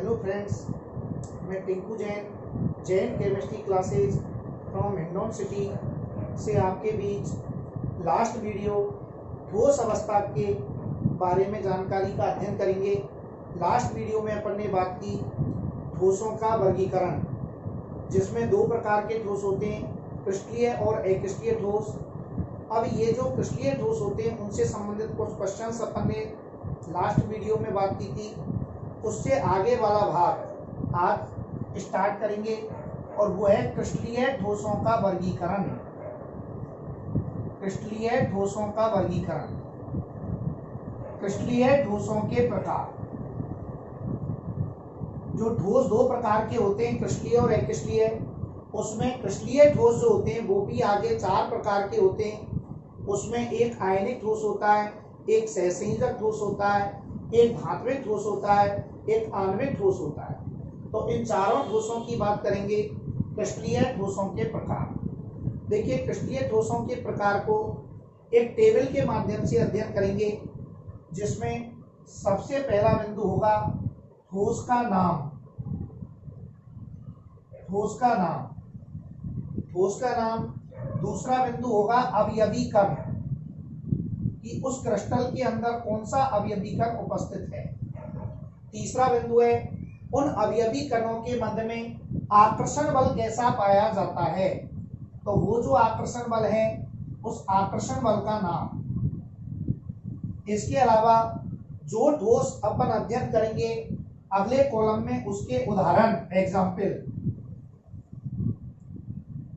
Hello friends, मैं Tinku Jain Jain chemistry classes from Hindaun city से आपके बीच लास्ट वीडियो ठोस अवस्था के बारे में जानकारी का अध्ययन करेंगे। लास्ट वीडियो में अपन ने बात की ठोसों का वर्गीकरण, जिसमें दो प्रकार के ठोस होते हैं, क्रिस्टलीय और अक्रिस्टलीय ठोस। अब ये जो क्रिस्टलीय ठोस होते हैं उनसे संबंधित कुछ क्वेश्चंस अपन ने लास्ट वीडियो में बात की थी। उससे आगे वाला भाग आज स्टार्ट करेंगे और वो है क्रिस्टलीय ठोसों का वर्गीकरण। क्रिस्टलीय ठोसों का वर्गीकरण, क्रिस्टलीय ठोसों के प्रकार। जो ठोस दो प्रकार के होते हैं, क्रिस्टलीय और अक्रिस्टलीय, उसमें क्रिस्टलीय ठोस जो होते हैं वो भी आगे चार प्रकार के होते हैं। उसमें एक आयनिक ठोस होता है, एक सहसंयोजक ठोस होता है, एक धात्विक ठोस होता है, एक आणविक ठोस होता है। तो इन चारों ठोसों की बात करेंगे, क्रिस्टलीय ठोसों के प्रकार। देखिए, क्रिस्टलीय ठोसों के प्रकार को एक टेबल के माध्यम से अध्ययन करेंगे, जिसमें सबसे पहला बिंदु होगा ठोस का नाम। ठोस का नाम, ठोस का नाम। दूसरा बिंदु होगा अवयवी कण, कि उस क्रिस्टल के अंदर कौन सा अवयवी कण उपस्थित है। तीसरा बिंदु है उन अवयवी कणों के मध्य में आकर्षण बल कैसा पाया जाता है। तो वो जो आकर्षण बल है, उस आकर्षण बल का नाम। इसके अलावा जो ठोस अपन अध्ययन करेंगे अगले कॉलम में, उसके उदाहरण, एग्जाम्पल।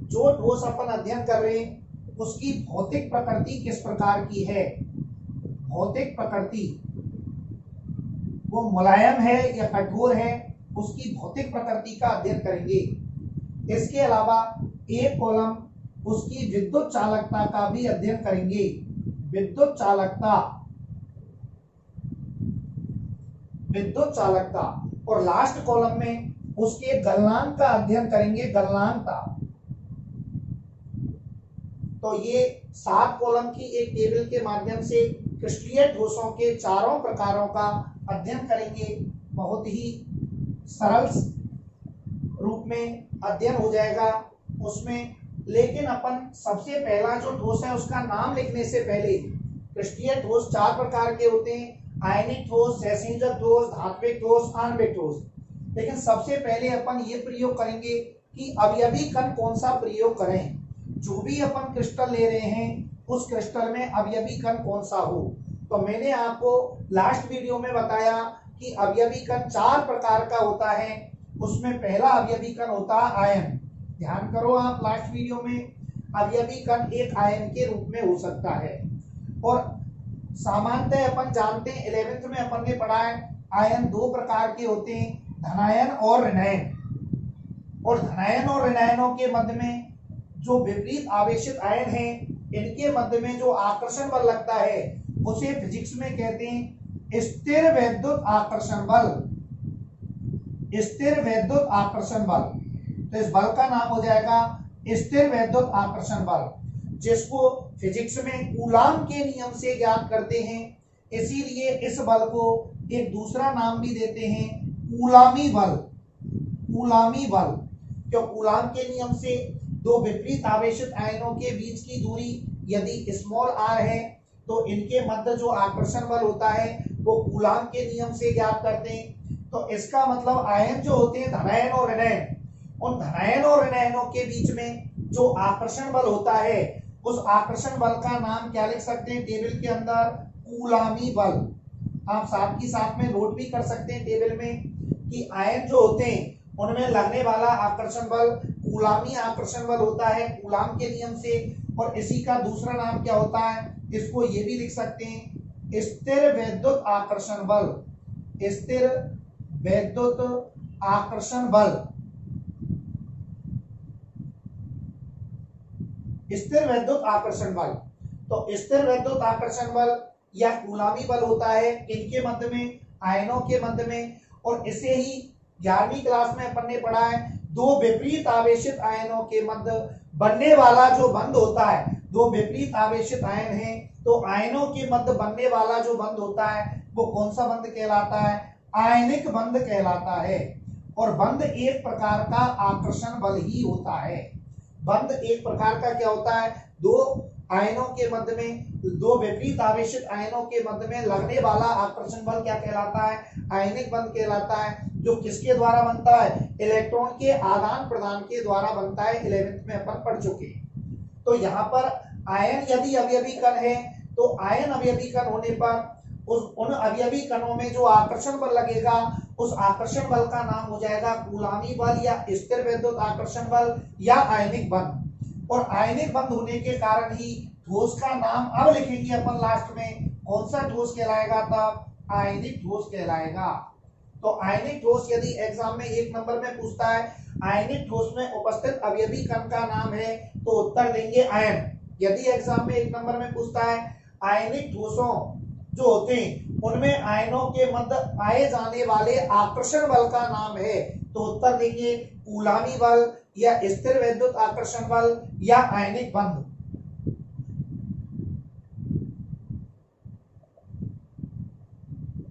जो ठोस अपन अध्ययन कर रहे हैं उसकी भौतिक प्रकृति किस प्रकार की है। भौतिक प्रकृति, वो मुलायम है या कठोर है, उसकी भौतिक प्रकृति का अध्ययन करेंगे। इसके अलावा एक कॉलम उसकी विद्युत चालकता का भी अध्ययन करेंगे। विद्युत चालकता, विद्युत चालकता। और लास्ट कॉलम में उसके गलनांक का अध्ययन करेंगे, गलनांकता। तो ये 7 कॉलम की एक टेबल के माध्यम से क्रिस्टलीय ठोसों के चारों प्रकारों का अध्ययन करेंगे। बहुत ही सरल रूप में अध्ययन हो जाएगा उसमें। लेकिन अपन सबसे पहला जो ठोस है उसका नाम लिखने से पहले, क्रिस्टलीय ठोस 4 प्रकार के होते हैं, आयनिक ठोस, सहसंयोजक ठोस, धात्विक ठोस, आणविक ठोस। लेकिन सबसे पहले अपन ये प्रयोग करेंगे कि अवयवी कण कौन सा प्रयोग करें। जो भी अपन क्रिस्टल ले रहे हैं उस क्रिस्टल में अवयवी कण कौन सा हो। तो मैंने आपको लास्ट वीडियो में बताया कि अवयवी कण 4 प्रकार का होता है। उसमें पहला अवयवी कण होता है आयन। ध्यान करो आप, लास्ट वीडियो में अवयवी कण एक आयन के रूप में हो सकता है। और सामान्यतः अपन जानते हैं, 11th में अपन ने पढ़ा है, आयन 2 प्रकार के होते हैं, धनायन और ऋणायन। और धनायन और ऋणायनों के मध्य में जो विपरीत आवेशित आयन हैं, इनके मध्य में जो आकर्षण बल लगता है उसे फिजिक्स में कहते हैं स्थिर वैद्युत आकर्षण बल। स्थिर वैद्युत आकर्षण बल। तो इस बल का नाम हो जाएगा स्थिर वैद्युत आकर्षण बल, जिसको फिजिक्स में कूलाम के नियम से ज्ञात करते हैं। इसीलिए इस बल को एक दूसरा नाम भी देते हैं, कूलामी बल। कूलामी बल, क्यों? कूलाम के नियम से दो विपरीत आवेशित आयनों के बीच की दूरी यदि स्मॉल r है तो इनके मध्य जो आकर्षण बल होता है वो कूलाम के नियम से ज्ञात करते हैं। तो इसका मतलब आयन जो होते हैं धनायन और ऋणायन, उन धनायन और ऋणायनों के बीच में जो आकर्षण बल होता है, उस आकर्षण बल का नाम क्या लिख सकते हैं टेबल के अंदर? कूलामी बल। आप साथ ही साथ में नोट भी कर सकते हैं टेबल में कि आयन जो होते हैं उनमें लगने वाला आकर्षण बल कूलामी आकर्षण बल होता है, कूलाम के नियम से। और इसी का दूसरा नाम क्या होता है, इसको ये भी लिख सकते हैं स्थिर वैद्युत आकर्षण बल। स्थिर वैद्युत आकर्षण बल। स्थिर वैद्युत आकर्षण बल। तो स्थिर वैद्युत आकर्षण बल या कूलामी बल होता है इनके मध्य में, आयनों के मध्य में। और इसे ही 11वीं क्लास में अपन ने पढ़ा है, दो विपरीत आवेशित आयनों के मध्य बनने वाला जो बंध होता है, दो विपरीत आवेशित आयन हैं तो आयनों के मध्य बनने वाला जो बंध होता है वो कौन सा बंध कहलाता है? आयनिक बंध कहलाता है। और बंध एक प्रकार का आकर्षण बल ही होता है। बंध एक प्रकार का क्या होता है, दो आयनों के मध्य में, दो विपरीत आवेशित आयनों के मध्य में लगने वाला आकर्षण बल क्या कहलाता है, आयनिक बंध कहलाता है। जो किसके द्वारा बनता है, इलेक्ट्रॉन के आदान प्रदान के द्वारा बनता है। 11th में अपन पढ़ चुके। तो यहाँ पर आयन यदि अवयवी कण है तो आयन अवयवी कण होने पर उन अवयवी कणों में जो आकर्षण बल लगेगा उस आकर्षण बल का नाम हो जाएगा कूलामी बल या स्थिर वैद्युत आकर्षण बल या आयनिक बंध। और आयनिक बंध होने के कारण ही ठोस का नाम अब लिखेंगे अपन लास्ट में, कौन सा ठोस कहलाएगा, तब आयनिक ठोस कहलाएगा। तो आयनिक ठोस यदि एग्जाम में 1 नंबर में पूछता है आयनिक ठोस में उपस्थित अवयवी कण का नाम है तो उत्तर देंगे आयन। यदि एग्जाम में 1 नंबर में पूछता है आयनिक ठोसों जो होते हैं उनमें आयनों के मध्य पाए जाने वाले आकर्षण बल का नाम है तो उत्तर देंगे कूलामी बल या स्थिर वैद्युत आकर्षण बल या आयनिक बंध।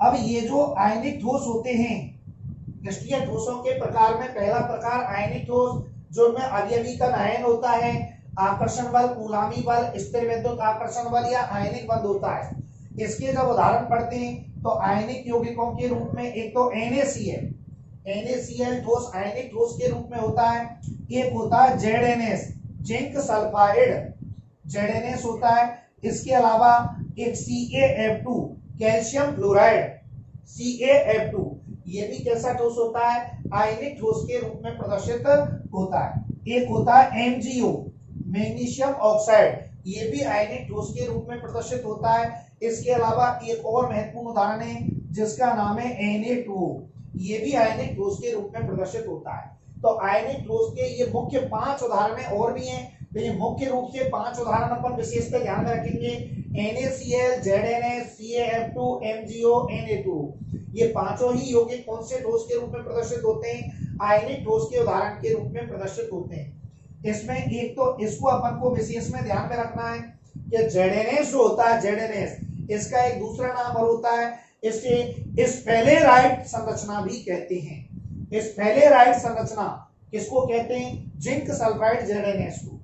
अब ये जो आयनिक ठोस होते हैं क्रिस्टलीय ठोसों के प्रकार में पहला प्रकार आयनिक ठोस जो में अवयवी कण आयन होता है, आकर्षण बल कूलामी बल स्थिर वैद्युत आकर्षण बल या आयनिक बंध होता है। इसके जब उदाहरण पढ़ते हैं तो आयनिक यौगिकों के रूप में एक तो NaCl, NaCl ठोस आयनिक ठोस के रूप में होता है। एक होता है ZnS जिंक सल्फाइड, ZnS होता है। इसके अलावा एक CaF2 कैल्शियम फ्लोराइड, CaF2 ये भी कैसा ठोस होता है, आयनिक ठोस के रूप में प्रदर्शित होता है। एक होता है MgO मैग्नीशियम ऑक्साइड, ये भी आयनिक ठोस के रूप में प्रदर्शित होता है। इसके अलावा एक और महत्वपूर्ण उदाहरण है जिसका नाम है Na2O, ये भी आयनिक ठोस के रूप में प्रदर्शित होता है। तो आयनिक ठोस के ये मुख्य 5 उदाहरण और भी हैं, लेकिन मुख्य रूप से 5 उदाहरण अपन विशेषकर ध्यान में रखेंगे। NaCl, ZnS, CaF2, MgO, Na2O, ये पांचों ही यौगिक कौन से ठोस के रूप में प्रदर्शित होते हैं, आयनिक ठोस के उदाहरण के रूप में प्रदर्शित होते हैं। इसमें एक तो इसको अपन को विशेष में ध्यान में रखना है कि ZnS जो होता है, ZnS इसका एक दूसरा नाम और होता है, इसे स्फेलेराइड संरचना भी कहते हैं। स्फेलेराइड संरचना किसको कहते हैं, जिंक सल्फाइड ZnS को।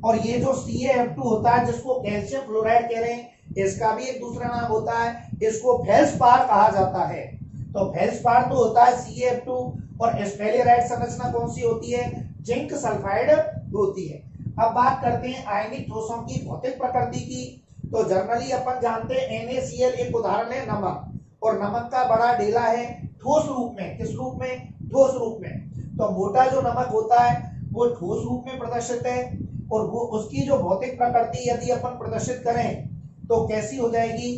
और ये जो CaF2 होता है जिसको कैल्शियम फ्लोराइड कह रहे हैं, इसका भी एक दूसरा नाम होता है, इसको फेल्सपार कहा जाता है। तो फेल्सपार तो होता है CaF2 और स्फेलेराइड संरचना कौन सी होती है, जिंक सल्फाइड होती है। अब बात करते हैं आयनिक ठोसों की भौतिक प्रकृति की। तो जनरली अपन जानते हैं NaCl एक उदाहरण है नमक, और नमक का बड़ा ढेला है ठोस रूप में। किस रूप में, ठोस रूप में। तो मोटा जो नमक होता है वो ठोस रूप में प्रदर्शित है, और वो उसकी जो भौतिक प्रकृति यदि अपन प्रदर्शित करें तो कैसी हो जाएगी,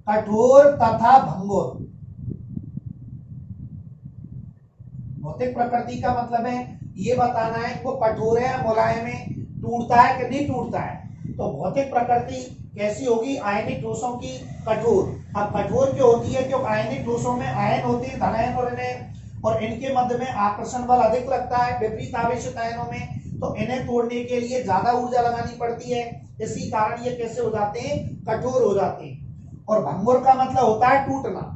कठोर तथा भंगुर। भौतिक प्रकृति का मतलब है ये बताना है वो कठोर है, मुलायम है, टूटता है कि नहीं टूटता है। तो भौतिक प्रकृति कैसी होगी, आयनिक ठोसों की कठोर। अब कठोर क्यों होती है, क्योंकि आयनिक ठोसों में आयन होते हैं, धनायन और ऋणायन, और इनके मध्य में आकर्षण बल अधिक लगता है विपरीत आवेशित आयनों में, तो इन्हें तोड़ने के लिए ज्यादा ऊर्जा लगानी पड़ती है। इसी कारण ये कैसे हो जाते हैं, कठोर हो जाते हैं। और भंगुर का मतलब होता है टूटना।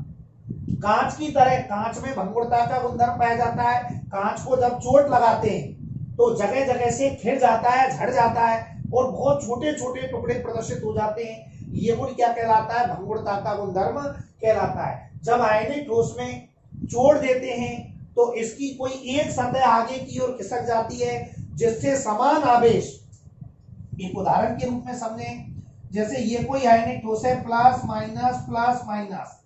कांच की तरह, कांच में भंगुरता का गुणधर्म पाया जाता है। कांच को जब चोट लगाते हैं तो जगह जगह से खिल जाता है, झड़ जाता है और बहुत छोटे छोटे टुकड़े प्रदर्शित हो जाते हैं। ये गुण क्या कहलाता है, भंगुरता का गुणधर्म कहलाता है। जब आयनिक ठोस में जोड़ देते हैं तो इसकी कोई एक सतह आगे की ओर खिसक जाती है जिससे समान आवेश, एक उदाहरण के रूप में समझें, जैसे ये कोई आयनिक ठोस है, plus minus plus minus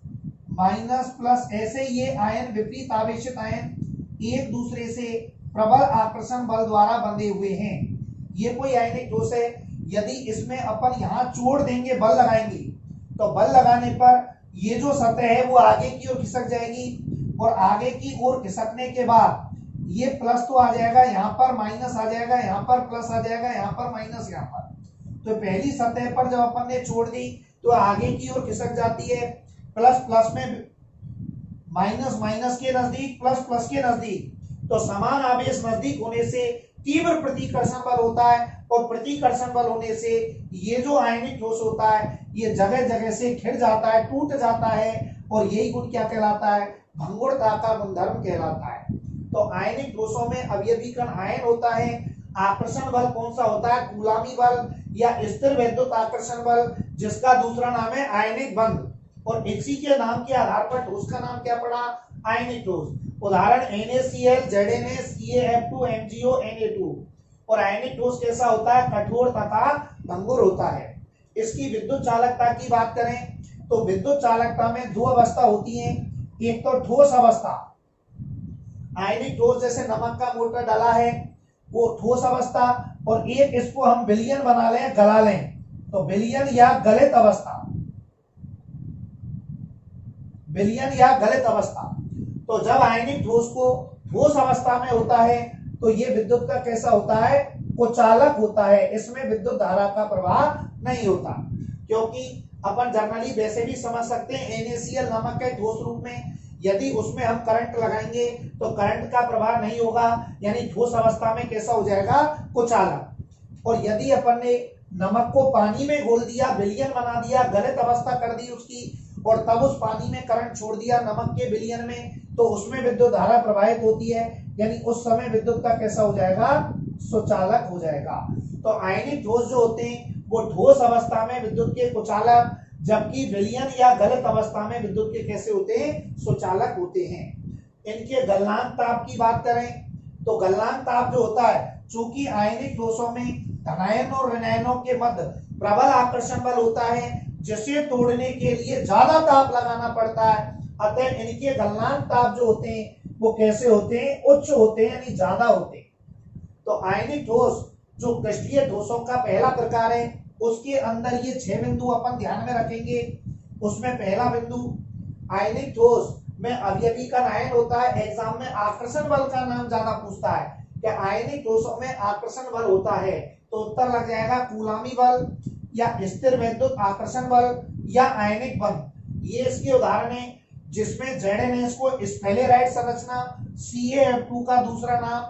minus plus, ऐसे ये आयन विपरीत आवेशित आयन एक दूसरे से प्रबल आकर्षण बल द्वारा बंधे हुए हैं। ये कोई आयनिक ठोस है, यदि इसमें अपन यहाँ जोड़ देंगे, बल लगाएंगे, तो बल लगाने पर ये जो सतह है वो आगे की ओर खिसक जाएगी, और आगे की ओर खिसकने के बाद ये प्लस तो आ जाएगा, यहाँ पर माइनस आ जाएगा, यहाँ पर प्लस आ जाएगा, यहाँ पर माइनस, यहाँ पर। तो पहली सतह पर जब अपन ने छोड़ दी तो आगे की ओर खिसक जाती है, प्लस प्लस में माइनस माइनस के नजदीक, प्लस प्लस के नजदीक। तो समान आवेश नजदीक होने से तीव्र प्रतिकर्षण बल होता है, और प्रतिकर्षण बल होने से ये जो आयनिक ठोस होता है ये जगह जगह से घिर जाता है, टूट जाता है, और यही गुण क्या कहलाता है? भंगुरता का गुणधर्म कहलाता है। तो आयनिक ठोसों में अवयवी कण आयन होता है। आकर्षण बल कौन सा होता है? कूलामी बल या स्थिर वैद्युत आकर्षण बल, जिसका दूसरा नाम है आयनिक बंध। और इसी के नाम के आधार पर ठोस का नाम क्या पड़ा? आयनिक ठोस। उदाहरण NaCl, ZnS, CaF2, MgO, Na2। और आयनिक ठोस कैसा होता है? कठोर तथा भंगुर होता है। इसकी विद्युत चालकता की बात करें तो विद्युत चालकता में दो अवस्था होती है। एक तो ठोस अवस्था, आयनिक ठोस जैसे नमक का मोटर डाला है वो ठोस अवस्था, और एक इसको हम विलयन बना लें, गला लें, तो विलयन या गलित अवस्था, विलयन या गलित अवस्था। तो जब आयनिक ठोस को ठोस अवस्था में होता है तो ये विद्युत का कैसा होता है? कुचालक होता है। इसमें विद्युत धारा का प्रवाह नहीं होता, क्योंकि अपन जनरली वैसे भी समझ सकते हैं NaCl नमक के ठोस रूप में यदि उसमें हम करंट लगाएंगे तो करंट का प्रवाह नहीं होगा, यानी ठोस अवस्था में कैसा हो जाएगा? कुचालक। और यदि अपन ने नमक को पानी में घोल दिया, विलयन बना दिया, गलित अवस्था कर दी उसकी, और तब उस पानी में करंट छोड़ दिया नमक के विलयन में, तो उसमें विद्युत धारा प्रवाहित होती है, यानी उस समय विद्युत का कैसा हो जाएगा? सुचालक हो जाएगा। तो आयनिक ठोस जो होते हैं वो ठोस अवस्था में विद्युत के कुचालक, जबकि विलयन या गलित अवस्था में विद्युत के कैसे होते हैं? सुचालक होते हैं। इनके गलनांक ताप की बात करें तो गलनांक ताप जो होता है, चूंकि आयनिक ठोसों में धनायन और ऋणायनों के मध्य प्रबल आकर्षण बल होता है, जिसे तोड़ने के लिए ज्यादा ताप लगाना पड़ता है, अतः इनके गलनांक ताप जो होते हैं वो कैसे होते हैं? उच्च होते हैं, यानी ज्यादा होते हैं। तो आयनिक ठोस जो क्रिस्टलीय ठोसों का पहला प्रकार है, उसके अंदर ये 6 बिंदु अपन ध्यान में रखेंगे। उसमें पहला बिंदु, आयनिक ठोस में अवयवी का आयन होता है। एग्जाम में आकर्षण बल का नाम ज्यादा पूछता है कि आयनिक ठोसों में आकर्षण बल होता है, तो उत्तर लग जाएगा कूलामी बल या स्थिर वैद्युत आकर्षण बल या आयनिक बंध। ये इसके उदाहरण है, जिसमें ZnS को स्फेलेराइड संरचना, CaF2 का दूसरा नाम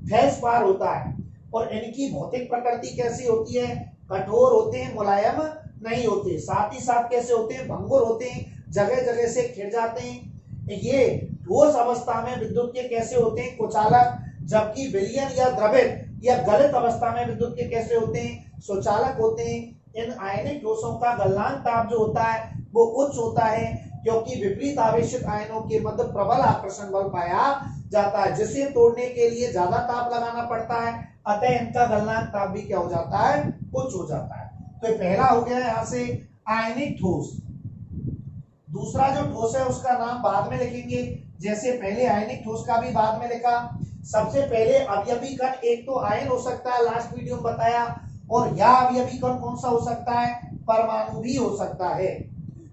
फेल्सपार होता है। और इनकी भौतिक प्रकृति कैसी होती है? कठोर होते हैं, मुलायम नहीं होते। साथ ही साथ कैसे होते हैं? भंगुर होते हैं, जगह जगह से घिर जाते हैं। ये ठोस अवस्था में विद्युत के कैसे होते हैं? कुचालक, जबकि विलयन या द्रवित या गलित अवस्था में विद्युत के कैसे होते हैं? सुचालक होते हैं। इन आयनिक ठोसों का गलनांक ताप जो होता है वो उच्च होता है, क्योंकि विपरीत आवेशित आयनों के मध्य प्रबल आकर्षण बल पाया जाता है, जिसे तोड़ने के लिए ज्यादा ताप लगाना पड़ता है, अतः इनका गलनांक ताप भी क्या हो जाता है? उच्च हो जाता है। तो पहला हो गया यहाँ से आयनिक ठोस। दूसरा जो ठोस है उसका नाम बाद में लिखेंगे, जैसे पहले आयनिक ठोस का भी बाद में लिखा। सबसे पहले अवयवी कण एक तो आयन हो सकता है, लास्ट वीडियो में बताया, और या अवयवी कण कौन सा हो सकता है? परमाणु भी हो सकता है।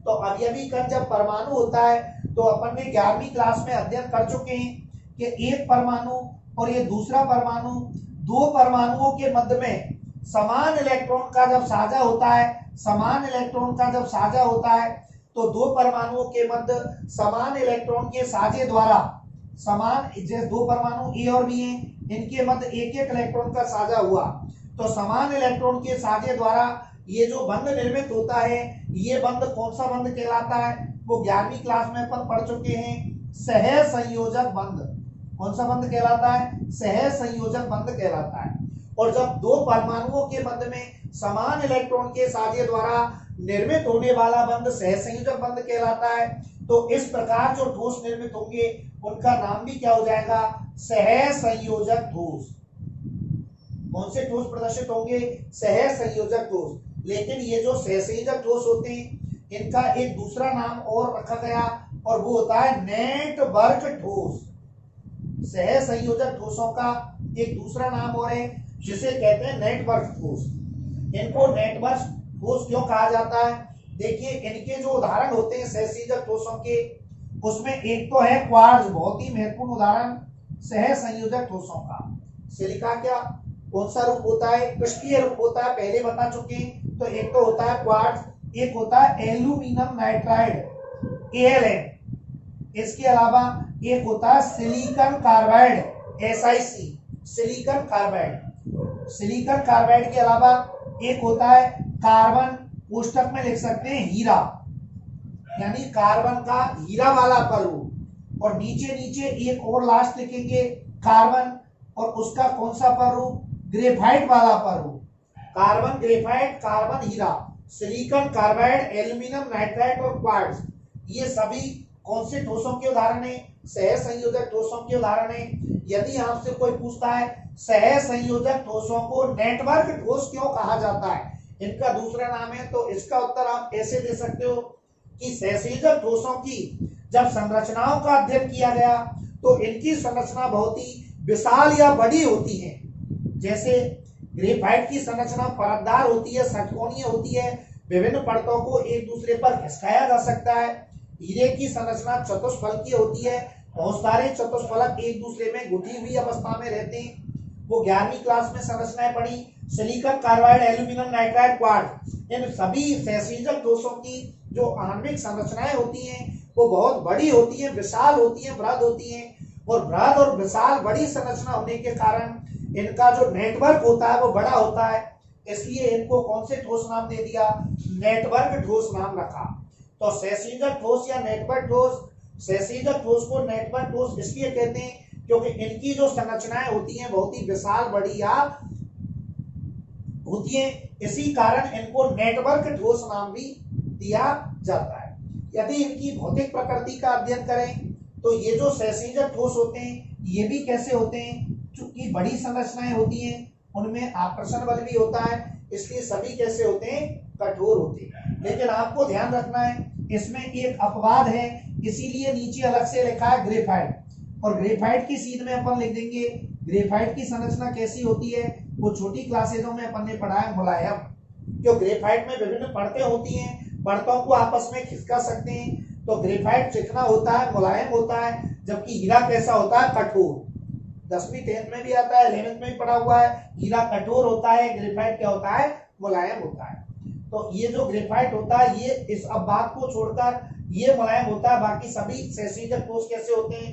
तो अवयवी कण जब परमाणु होता है तो अपन ने 11वीं क्लास में अध्ययन कर चुके हैं कि एक परमाणु और ये दूसरा परमाणु, दो परमाणुओं के मध्य में समान इलेक्ट्रॉन का जब साझा होता है, समान इलेक्ट्रॉन का जब साझा होता है तो दो परमाणुओं के मध्य समान इलेक्ट्रॉन के साझे द्वारा, समान जैसे दो परमाणु ए और बी हैं, इनके मध्य एक एक इलेक्ट्रॉन का साझा हुआ, तो समान इलेक्ट्रॉन के साझे द्वारा ये जो बंध निर्मित होता है, ये बंध कौन सा बंध कहलाता है? वो 11वीं क्लास में अपन पढ़ चुके हैं, सह संयोजक बंध। कौन सा बंध कहलाता है? सह संयोजक बंध कहलाता है। और जब दो परमाणुओं के मध्य में समान इलेक्ट्रॉन के साझे द्वारा निर्मित होने वाला बंध सह संयोजक बंध कहलाता है, तो इस प्रकार जो ठोस निर्मित होंगे उनका नाम भी क्या हो जाएगा? सह संयोजक ठोस। कौन से ठोस प्रदर्शित होंगे? सह संयोजक ठोस। लेकिन ये जो सह संयोजक ठोस होते हैं इनका एक दूसरा नाम और रखा गया, और वो होता है नेटवर्क ठोस। सह संयोजक ठोसों का एक दूसरा नाम और है जिसे कहते हैं नेटवर्क ठोस। इनको नेटवर्क ठोस क्यों कहा जाता है? देखिए, इनके जो उदाहरण होते हैं सह संयोजक ठोसों के, उसमें एक तो है क्वार्ट्ज, बहुत ही महत्वपूर्ण उदाहरण सह संयोजक ठोसों का। सिलिका क्या कौन सा रूप होता है? क्रिस्टलीय रूप होता है, पहले बता चुके हैं। तो एक तो होता है क्वार्ट्ज, एक होता है एल्यूमिनियम नाइट्राइड ALN, इसके अलावा एक होता है silicon carbide SiC silicon carbide. Silicon carbide के अलावा एक होता है कार्बन, कोष्टक में लिख सकते हैं हीरा, यानी कार्बन का हीरा वाला परमाणु, और नीचे नीचे एक और लास्ट लिखेंगे कार्बन, और उसका कौन सा परमाणु, ग्रेफाइट वाला परमाणु। कार्बन ग्रेफाइट, कार्बन हीरा, सिलिकॉन कार्बाइड, एल्यूमिनियम नाइट्राइड और क्वार्ट्ज, ये सभी कौन से ठोसों के उदाहरण है, सहसंयोजक ठोसों के उदाहरण है। यदि आपसे कोई पूछता है सहसंयोजक ठोसों को नेटवर्क ठोस क्यों कहा जाता है, इनका दूसरा नाम है, तो इसका उत्तर आप ऐसे दे सकते हो कि सहसंयोजक ठोसों की जब संरचनाओं का अध्ययन किया गया तो इनकी संरचना बहुत ही विशाल या बड़ी होती है। जैसे ग्रेफाइट की संरचना परतदार होती है, षटकोणीय होती है, विभिन्न परतों को एक दूसरे पर घिसकाया जा सकता है। हीरे की संरचना चतुष्फलकीय होती है, बहुत सारे चतुष्फलक एक दूसरे में गुठी हुई अवस्था में रहते हैं। वो 11वीं क्लास में संरचनाएं पढ़ी। Silicon carbide, aluminium nitride, quartz, इन सभी सहसंयोजक ठोसों की जो आणविक संरचनाएं होती हैं वो बहुत बड़ी होती है, विशाल होती है, बृहद होती है, और बृहद और विशाल बड़ी संरचना होने के कारण इनका जो नेटवर्क होता है वो बड़ा होता है, इसलिए इनको कौन से ठोस नाम दे दिया, नेटवर्क ठोस नाम रखा। तो सहसंयोजक ठोस या नेटवर्क ठोस, सहसंयोजक ठोस को नेटवर्क ठोस इसलिए कहते हैं क्योंकि इनकी जो संरचनाएं होती हैं बहुत ही विशाल, बड़ी या होती है, इसी कारण इनको नेटवर्क ठोस नाम भी दिया जाता है। यदि इनकी भौतिक प्रकृति का अध्ययन करें तो ये जो सहसंयोजक ठोस होते हैं ये भी कैसे होते हैं, चूंकि बड़ी संरचनाएं होती हैं उनमें आकर्षण बल भी होता है, इसलिए सभी कैसे होते हैं, कठोर होते हैं। लेकिन आपको ध्यान रखना है इसमें एक अपवाद है, इसीलिए नीचे अलग से लिखा है ग्रेफाइट, और ग्रेफाइट की सीध में अपन लिख देंगे ग्रेफाइट की संरचना कैसी होती है, वो छोटी क्लासेजों में अपन ने पढ़ा है, मुलायम। क्यों, ग्रेफाइट में विभिन्न परतें होती हैं, परतों को आपस में खिसका सकते हैं, तो ग्रेफाइट चिकना होता है, मुलायम होता है, जबकि हीरा कैसा होता है, कठोर। 10वीं 10th में भी आता है, 11th में भी पढ़ा हुआ है, हीरा कठोर होता है, ग्रेफाइट क्या होता है, मुलायम होता है। तो ये जो ग्रेफाइट होता है ये इस अपवाद को छोड़कर ये मुलायम होता है, बाकी सभी सहसंयोजक ठोस कैसे होते हैं,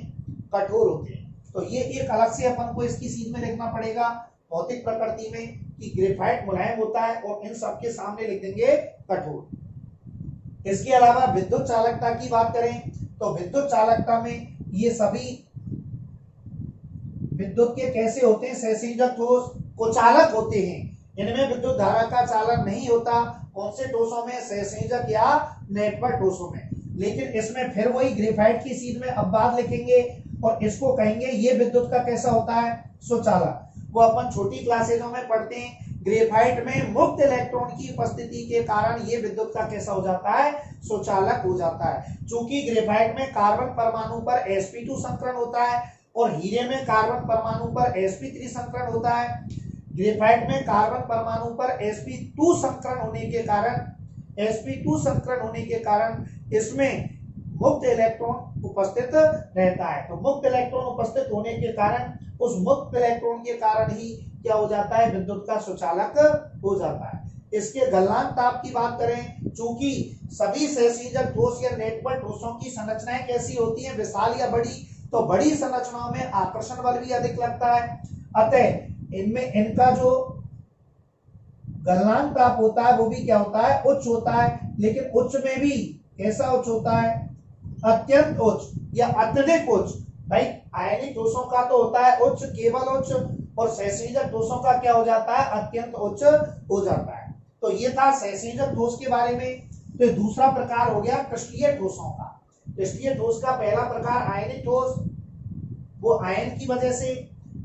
कठोर होते हैं। तो ये एक अलग से अपन को इसकी सीध में लिखना पड़ेगा भौतिक प्रकृति में कि ग्रेफाइट मुलायम होता है, और इन सबके सामने लिख देंगे कठोर। इसके अलावा विद्युत चालकता की बात करें तो विद्युत चालकता में ये सभी विद्युत के कैसे होते हैं, सहसंयोजक ठोस कुचालक होते हैं, इनमें विद्युत धारा का चालन नहीं होता। कौन से ठोसों में, सहसंयोजक या नेटवर्क ठोसों में। लेकिन इसमें फिर वही ग्रेफाइट की सीध में अपवाद लिखेंगे और इसको कहेंगे ये विद्युत का कैसा होता है, सुचालक। वो अपन छोटी क्लासेजों में पढ़ते हैं, ग्रेफाइट में मुक्त इलेक्ट्रॉन की उपस्थिति के कारण ये विद्युत का कैसा हो जाता है, सुचालक हो जाता है। चूंकि ग्रेफाइट में कार्बन परमाणु पर sp2 संकरण होता है और हीरे में कार्बन परमाणु पर sp3 संकरण होता है। ग्रेफाइट में कार्बन परमाणु पर sp2 संकरण होने के कारण इसमें मुक्त इलेक्ट्रॉन उपस्थित रहता है। तो मुक्त इलेक्ट्रॉन उपस्थित होने के कारण उस मुक्त इलेक्ट्रॉन के कारण ही क्या हो जाता है, विद्युत का सुचालक हो जाता है। इसके गलनांक ताप की बात करें, चूंकि सभी सहसंयोजक ठोस या नेटवर्क ठोसों की संरचनाएं कैसी होती हैं, विशाल या बड़ी, तो बड़ी संरचनाओं में आकर्षण बल भी अधिक लगता है, अतः इनमें इनका जो गलनांक ताप होता है वो भी क्या होता है, उच्च होता है। लेकिन उच्च में भी कैसा उच्च होता है, अत्यंत उच्च या अत्यधिक उच्च। भाई आयनिक ठोसों का तो होता है उच्च, केवल उच्च, और सहसंयोजक ठोसों का क्या हो जाता है, अत्यंत उच्च हो जाता है। तो ये था सहसंयोजक ठोस के बारे में। तो दूसरा प्रकार हो गया क्रिस्टलीय ठोसों का। क्रिस्टलीय ठोस का पहला प्रकार आयनिक ठोस, वो आयन की वजह से,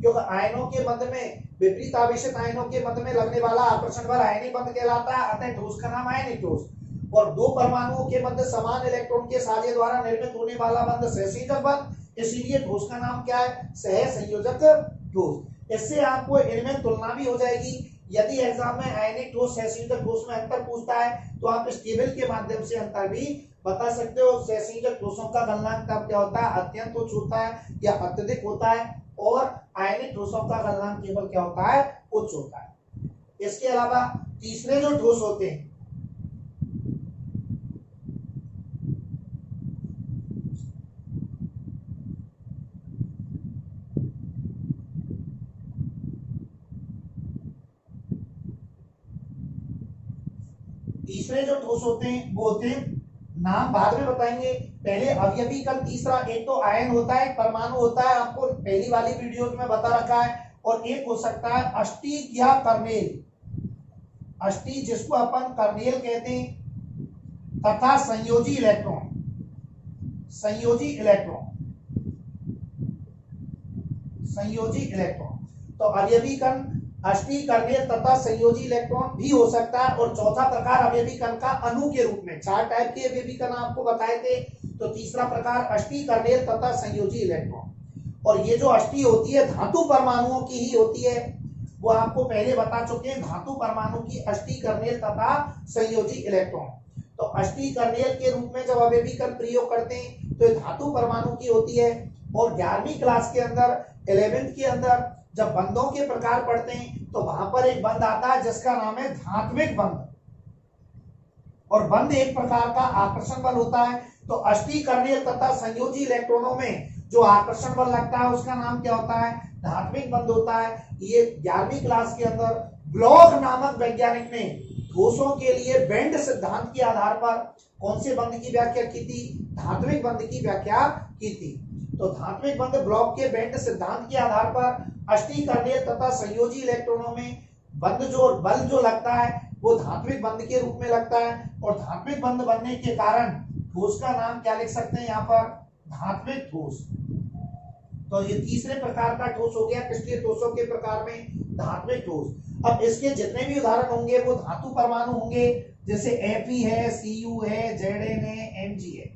क्योंकि आयनों के मध्य में, विपरीत आवेशित आयनों के मध्य में लगने वाला आकर्षण बल आयनिक बंध कहलाता है, अतः ठोस का नाम आयनिक ठोस। और दो परमाणुओं के मध्य समान इलेक्ट्रॉन के साझे द्वारा निर्मित होने वाला बंध सहसंयोजक बंध, इसीलिए ठोस का नाम क्या है, सहसंयोजक ठोस। इससे आपको इनमें तुलना भी हो जाएगी। यदि एग्जाम में आयनिक ठोस सहसंयोजक ठोस में अंतर पूछता है तो आप इस टेबल के माध्यम से अंतर भी बता सकते हो। सहसंयोजक ठोसों का गलनांक ताप क्या होता है, अत्यंत उच्च होता है या अत्यधिक होता है, और आयनिक ठोसों का गलनांक केवल क्या होता है, उच्च होता है। इसके अलावा तीसरे जो ठोस होते हैं, तीसरे जो ठोस होते हैं वो होते हैं, नाम बाद में बताएंगे, पहले अवयवी कण तीसरा, एक तो आयन होता है, एक परमाणु होता है, आपको पहली वाली वीडियो में बता रखा है, और एक हो सकता है अष्टक या कर्नेल, अष्टक जिसको अपन कर्नेल कहते हैं, तथा संयोजी इलेक्ट्रॉन, संयोजी इलेक्ट्रॉन, संयोजी इलेक्ट्रॉन। तो अवयवी कण अष्टक, कर्नेल तथा संयोजी इलेक्ट्रॉन भी हो सकता है। और चौथा प्रकार अवयवी कण का अणु के रूप में, 4 टाइप के अवयवी कण आपको बताए थे, तो तीसरा प्रकार अष्टक, कर्नेल तथा संयोजी इलेक्ट्रॉन। और ये जो अष्टक होती है धातु परमाणुओं की ही होती है, वो आपको पहले बता चुके हैं, धातु परमाणु की अष्टक, कर्नेल तथा संयोजी इलेक्ट्रॉन। तो अष्टक, कर्नेल के रूप में जब अवयवी कण प्रयोग करते हैं तो धातु परमाणु की होती है। और 11वीं क्लास के अंदर, 11th के अंदर जब बंधों के प्रकार पढ़ते हैं तो वहां पर एक बंध आता है जिसका नाम है धात्विक बंध, और बंध एक प्रकार का आकर्षण बल होता है। तो अष्टक, कर्नेल तथा संयोजी इलेक्ट्रॉनों में जो आकर्षण बल लगता है उसका नाम क्या होता है, धात्विक बंध होता है। ये 11वीं क्लास के अंदर ब्लॉक नामक वैज्ञानिक ने ठोसों के लिए बेंड सिद्धांत के आधार पर कौन से बंध की व्याख्या की थी, धात्विक बंध की व्याख्या की थी। तो धात्विक बंध ब्लॉक के बेंड सिद्धांत के आधार पर अष्टक, कर्नेल तथा संयोजी इलेक्ट्रॉनों में बंध जो बल जो लगता है वो धात्विक बंध के रूप में लगता है। और धात्विक बंध बनने के कारण ठोस का नाम क्या लिख सकते हैं यहाँ पर, धात्विक ठोस। तो ये तीसरे प्रकार का ठोस हो गया क्रिस्टलीय ठोसों के प्रकार में, धात्विक ठोस। अब इसके जितने भी उदाहरण होंगे वो धातु परमाणु होंगे, जैसे Fe है, Cu है, Zn है, Mg है।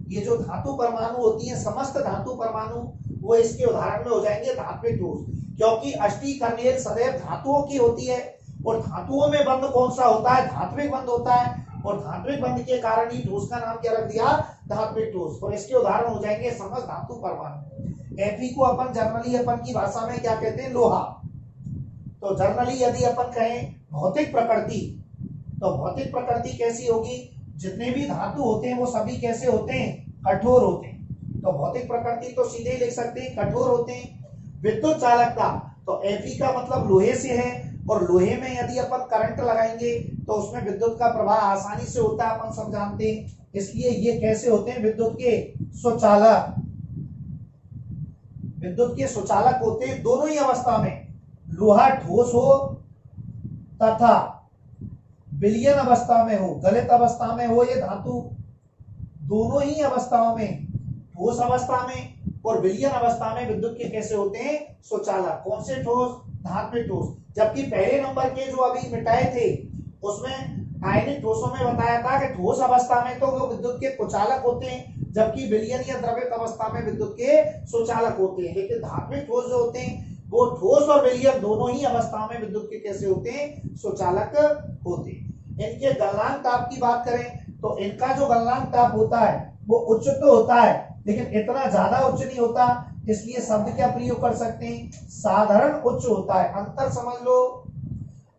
ये जो धातु परमाणु होती है, समस्त धातु परमाणु वो इसके उदाहरण में हो जाएंगे धात्विक ठोस। क्योंकि अष्टक, कर्नेल सदैव धातुओं की होती है, और धातुओं में बंध कौन सा होता है, धात्विक बंध होता है। और धात्विक बंध के कारण ही ठोस का नाम क्या रख दिया, धात्विक ठोस। और इसके उदाहरण हो जाएंगे समस्त धातु परमाणु। Fe को अपन जनरली अपन की भाषा में क्या कहते हैं, लोहा। तो जनरली यदि अपन कहें भौतिक प्रकृति, तो भौतिक प्रकृति कैसी होगी, जितने भी धातु होते हैं वो सभी कैसे होते हैं, कठोर होते हैं। तो भौतिक प्रकृति तो सीधे ही लिख सकते हैं, कठोर होते हैं। विद्युत चालकता, तो Fe का मतलब लोहे से है, और लोहे में यदि अपन करंट लगाएंगे तो उसमें विद्युत का प्रवाह आसानी से होता है, अपन सब जानते हैं। इसलिए ये कैसे होते हैं, विद्युत के सुचालक, विद्युत के सुचालक होते हैं दोनों ही अवस्था में, लोहा ठोस हो तथा विलयन अवस्था में हो, गलित अवस्था में हो, ये धातु दोनों ही अवस्थाओं में, ठोस अवस्था में और विलयन अवस्था में विद्युत के कैसे होते हैं, सुचालक। कौन से ठोस, धात्विक ठोस। जबकि पहले नंबर के जो अभी मिटाए थे उसमें आयनिक ठोसों में बताया था कि ठोस अवस्था में तो वो विद्युत के कुचालक होते हैं, जबकि विलयन या द्रवित अवस्था में विद्युत के सुचालक होते हैं। लेकिन धात्विक ठोस जो होते हैं वो ठोस और विलयन दोनों ही अवस्थाओं में विद्युत के कैसे होते हैं, सुचालक होते हैं। इनके गलनांक ताप की बात करें तो इनका जो गलनांक ताप होता है वो उच्च तो होता है, लेकिन इतना ज्यादा उच्च नहीं होता, इसलिए शब्द क्या प्रयोग कर सकते हैं, साधारण उच्च होता है। अंतर समझ लो,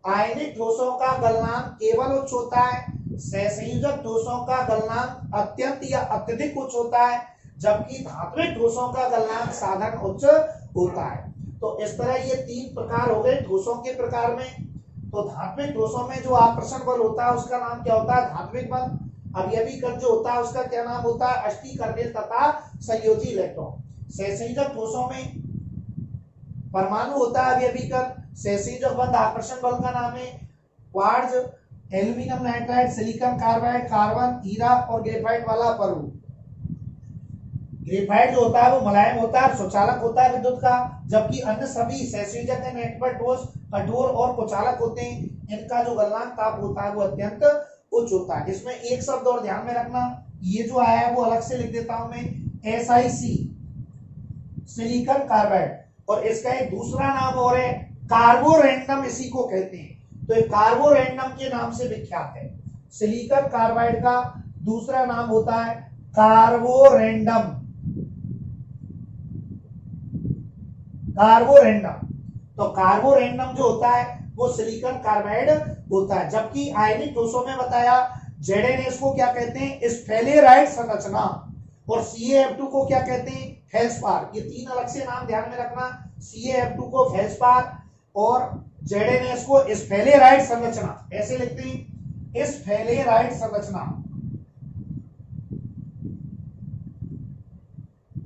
आयनिक ठोसों का गलनांक केवल उच्च होता है, सहसंयोजक ठोसों का गलनांक अत्यंत या अत्यधिक उच्च होता है, जबकि धात्विक ठोसों का गलनांक साधारण उच्च होता है। तो इस तरह ये 3 प्रकार हो गए ठोसों के प्रकार में। तो धात्विक ठोसों में जो आकर्षण बल होता है उसका नाम क्या होता है, धात्विक बल। अवयवी कण जो होता है उसका क्या नाम होता है, अष्टक, कर्नेल तथा संयोजी इलेक्ट्रॉन। सहसंयोजक ठोसों में परमाणु होता है अवयवी कण, सहसंयोजक बंध आकर्षण बल का नाम है quartz, aluminium nitride, silicon carbide, carbon, हीरा और ग्रेफाइट वाला परमाणु। ग्रेफाइट जो होता है वो मुलायम होता है, सुचालक होता है विद्युत का, जबकि अन्य सभी सहसंयोजक है नेटवर्क ठोस कठोर और कुचालक होते हैं। इनका जो गलनांक ताप होता है वो अत्यंत उच्च होता है। इसमें एक शब्द और ध्यान में रखना, ये जो आया है वो अलग से लिख देता हूं मैं, SiC, सिलिकॉन कार्बाइड। और इसका एक दूसरा नाम और है कार्बोरेंडम, इसी को कहते हैं। तो ये कार्बोरेंडम के नाम से विख्यात है। सिलिकॉन कार्बाइड का दूसरा नाम होता है कार्बोरेंडम, कार्बोरेंडम। तो कार्बोरेंडम जो होता है वो सिलिकॉन कार्बाइड होता है। जबकि आयनिक ठोसों में बताया ZnS को क्या कहते हैं, स्फेलेराइड संरचना, और CaF2 को क्या कहते हैं, फेल्सपार। ये 3 अलग से नाम ध्यान में रखना, CaF2 को फेल्सपार और ZnS को स्फेलेराइड संरचना, ऐसे लिखते हैं। स्फेलेराइड संरचना,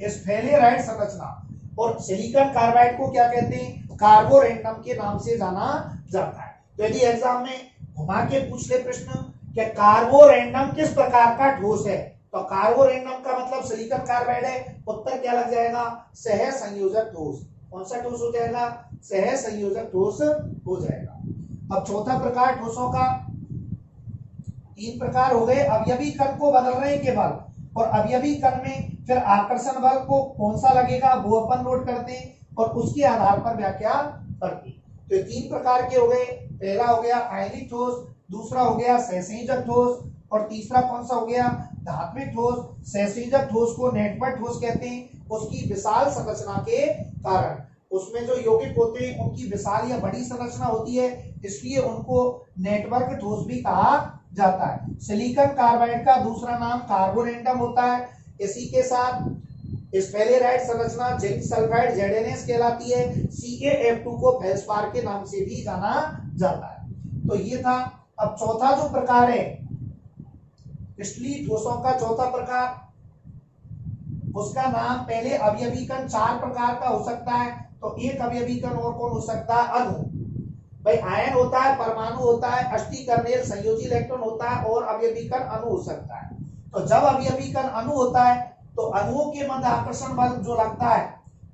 स्फेलेराइड संरचना। और सिलिकॉन कार्बाइड को क्या कहते हैं? कार्बोरेंडम के नाम से जाना जाता है। तो यदि एग्जाम में घुमा के पूछ ले प्रश्न कि कार्बोरेंडम किस प्रकार का ठोस है, तो कार्बोरेंडम का मतलब सिलिकॉन कार्बाइड है, उत्तर क्या लग जाएगा? सह संयोजक ठोस। कौन सा ठोस हो जाएगा? सह संयोजक ठोस हो जाएगा। अब चौथा प्रकार ठोसों का, तीन प्रकार हो गए। अवयवी कण को बदल रहे हैं केवल, और अवयवी कण में फिर आकर्षण बल को कौन सा लगेगा वो अपन नोट करते हैं और उसके आधार पर व्याख्या करते हैं। तो तीन प्रकार के हो गए। पहला हो गया आयनिक ठोस, दूसरा हो गया सहसंयोजक ठोस, और तीसरा कौन सा हो गया? धात्विक ठोस। सहसंयोजक ठोस को नेटवर्क ठोस कहते हैं, उसकी विशाल संरचना के कारण। उसमें जो यौगिक होते हैं उनकी विशाल या बड़ी संरचना होती है, इसलिए उनको नेटवर्क ठोस भी कहा जाता है। सिलिकॉन कार्बाइड का दूसरा नाम कार्बोरेंडम होता है। इसी के साथ स्फेलेराइड संरचना जिंक सल्फाइड ZnS कहलाती है। CaF2 को फेल्सपार के नाम से भी जाना जाता है। तो ये था। अब चौथा जो प्रकार है क्रिस्टलीय ठोसों का, चौथा प्रकार, उसका नाम, पहले अवयवी कण चार प्रकार का हो सकता है। तो एक अवयवी कण और कौन हो सकता है? अणु। भाई आयन होता है, परमाणु होता है, अष्टीकर्णीय संयोजी इलेक्ट्रॉन होता है, और अवयवी कण अणु हो सकता है। तो जब अवयवी कण अणु होता है तो अणुओं के मध्य आकर्षण बल जो लगता है